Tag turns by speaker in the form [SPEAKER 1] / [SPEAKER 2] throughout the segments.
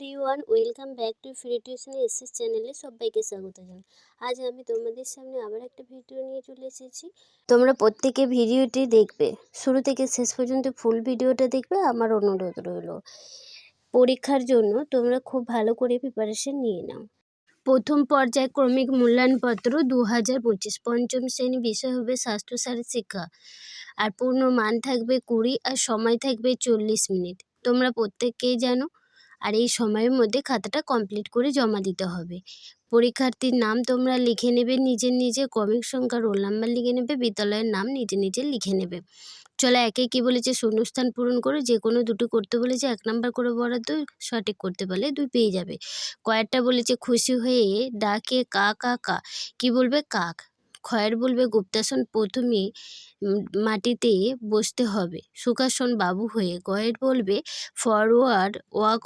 [SPEAKER 1] Everyone, welcome back to free tuition SS চ্যানেলে সবাইকে স্বাগত জানাই। আজ আমি তোমাদের সামনে আবার একটা ভিডিও নিয়ে চলে এসেছি। তোমরা প্রত্যেকে ভিডিওটি দেখবে, শুরু থেকে শেষ পর্যন্ত ফুল ভিডিওটা দেখবে। আমার অনুরোধ রইল, পরীক্ষার জন্য তোমরা খুব ভালো করে প্রিপারেশন নিয়ে নাও। প্রথম পর্যায়ক্রমিক মূল্যায়নপত্র 2025, পঞ্চম শ্রেণী, বিষয় হবে স্বাস্থ্যসার শিক্ষা। আর পূর্ণ মান থাকবে 20 আর সময় থাকবে 40 মিনিট। তোমরা প্রত্যেকেই জানো। আর এই সময়ের মধ্যে খাতাটা কমপ্লিট করে জমা দিতে হবে। পরীক্ষার্থীর নাম তোমরা লিখে নেবে নিজে, ক্রমিক সংখ্যা, রোল নাম্বার লিখে নেবে, বিদ্যালয়ের নাম নিজে লিখে নেবে। চলো একে কি বলেছে, শূন্যস্থান পূরণ করে যে কোনো দুটো করতে বলেছে, 1 নাম্বার করে বরাদ্দ, সঠিক করতে পারলে 2 পেয়ে যাবে। কয়েরটা বলেছে খুশি হয়ে ডাকে কা কা কা, কি বলবে কাক। খয়ের বলবে গুপ্তাসন প্রথমে মাটিতে বসতে হবে সুখাসন বাবু হয়ে। গয়ের বলবে ফরওয়ার্ড ওয়াক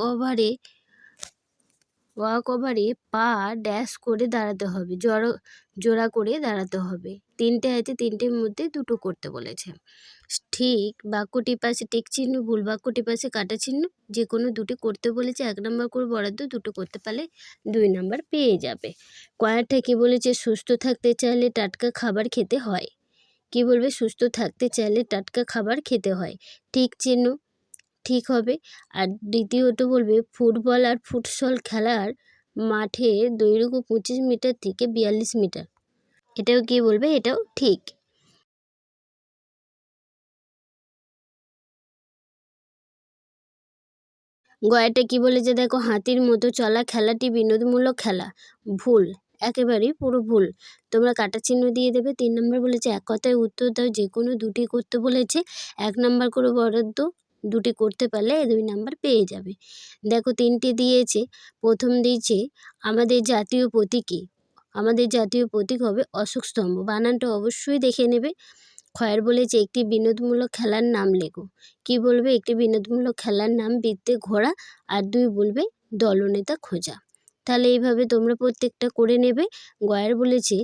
[SPEAKER 1] ওভারে পা ড্যাশ করে দাঁড়াতে হবে, জোড়া করে দাঁড়াতে হবে। 3টে আছে, 3টের মধ্যে 2টো করতে বলেছে। ঠিক বাক্যটির পাশে টিক চিহ্ন, ভুল বাক্যটির পাশে কাটা চিহ্ন, যে কোনো 2টি করতে বলেছে, 1 নাম্বার করে বরাদ্দ, 2টো করতে পারলে 2 নাম্বার পেয়ে যাবে। কয়েকটা কি বলেছে, সুস্থ থাকতে চাইলে টাটকা খাবার খেতে হয়। কি বলবে, সুস্থ থাকতে চাইলে টাটকা খাবার খেতে হয়, ঠিক চিহ্ন, ঠিক হবে। আর দ্বিতীয়ত বলবে ফুটবল আর ফুটসল খেলার মাঠের দৈর্ঘ্য 25 মিটার থেকে 42 মিটার, এটাও কি বলবে, এটাও ঠিক। গয়াটা কি বলেছে দেখো, হাতির মতো চলা খেলাটি বিনোদনমূলক খেলা, ভুল, একেবারেই পুরো ভুল। তোমরা কাটা চিহ্ন দিয়ে দেবে। 3 নম্বর বলেছে এক কথায় উত্তর দাও, যে কোনো 2টি করতে বলেছে, 1 নাম্বার করে বরাদ্দ, 2টি করতে পারলে 2 নাম্বার পেয়ে যাবে। দেখো 3টে দিয়েছে। প্রথম দিয়েছে আমাদের জাতীয় প্রতীক কি, আমাদের জাতীয় প্রতীক হবে অশোক স্তম্ভ, বানানটা অবশ্যই দেখে নেবে। খয়ের বলেছে একটি বিনোদনমূলক খেলার নাম লেখো। কি বলবে, একটি বিনোদনমূলক খেলার নাম বৃত্তে ঘোরা, আর 2 বলবে দলনেতা খোঁজা। তাহলে এইভাবে তোমরা প্রত্যেকটা করে নেবে। গয়ের বলেছে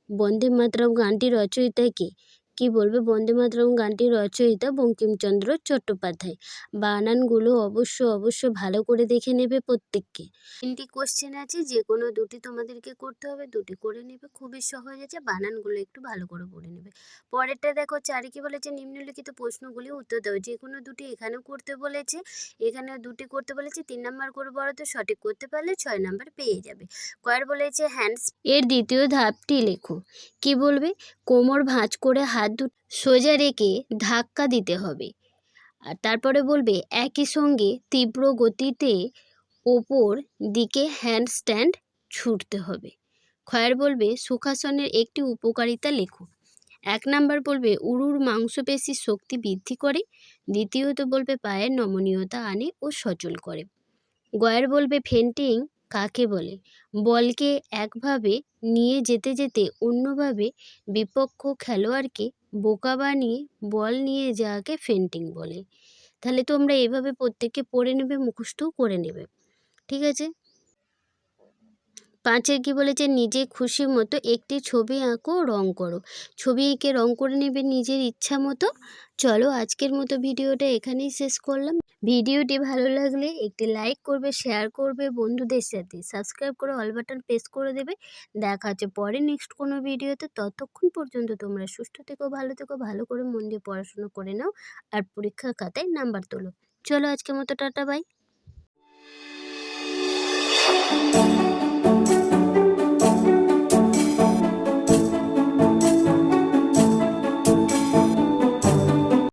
[SPEAKER 1] বন্দে মাতরম গানটির রচয়িতা কে। কি বলবে, বন্দে মাতরম গানটির রচয়িতা বঙ্কিমচন্দ্র চট্টোপাধ্যায়। বানানগুলো অবশ্য ভালো করে দেখে নেবে প্রত্যেককে। 3টি কোশ্চেন আছে, যে কোনো 2টি তোমাদেরকে করতে হবে, 2টি করে নেবে, খুবই সহজ আছে। বানানগুলো একটু ভালো করে পড়ে নেবে। পরেরটা দেখো, 4 কি বলেছে, নিম্নলিখিত প্রশ্নগুলি উত্তর দাও। যে কোনো 2টি এখানেও করতে বলেছে, এখানেও 2টি করতে বলেছে, 3 নাম্বার করে বরাদ্দ, সঠিক করতে পারলে 6 নাম্বার পেয়ে যাবে। কয়ের বলেছে হ্যান্ডস এর দ্বিতীয় ধাপটি লেখো। কি বলবে, কোমর ভাঁজ করে হাত দুটো সোজা রেখে ধাক্কা দিতে হবে। আর তারপরে বলবে একই সঙ্গে তীব্র গতিতে ওপর দিকে হ্যান্ডস্ট্যান্ড ছুটতে হবে। খয়ের বলবে সুখাসনের একটি উপকারিতা লেখো। 1 নাম্বার বলবে উরুর মাংসপেশির শক্তি বৃদ্ধি করে, দ্বিতীয়ত বলবে পায়ের নমনীয়তা আনে ও সচল করে। গয়ের বলবে ফেন্টিং কাকে বলে, বলকে একভাবে নিয়ে যেতে অন্যভাবে বিপক্ষ খেলোয়াড়কে বোকা বানিয়ে বল নিয়ে যাওয়াকে ফেন্টিং বলে। তাহলে তোমরা এইভাবে প্রত্যেককে পড়ে নেবে, মুখস্থও করে নেবে, ঠিক আছে। 5 কি বলেছে, নিজে খুশি মতো একটি ছবি আঁকো, রং করো। ছবি এঁকে রং করে নেবে নিজের ইচ্ছা মতো। চলো আজকের মতো ভিডিওটা এখানেই শেষ করলাম। ভিডিওটি ভালো লাগলে একটি লাইক করবে, শেয়ার করবে বন্ধুদের সাথে, সাবস্ক্রাইব করে অল বাটন প্রেস করে দেবে। দেখা হচ্ছে পরে নেক্সট কোনো ভিডিওতে। ততক্ষণ পর্যন্ত তোমরা সুস্থ থেকো, ভালো থেকো, ভালো করে মন দিয়ে পড়াশোনা করে নাও আর পরীক্ষার খাতায় নাম্বার তোলো। চলো আজকের মতো টাটা, বাই।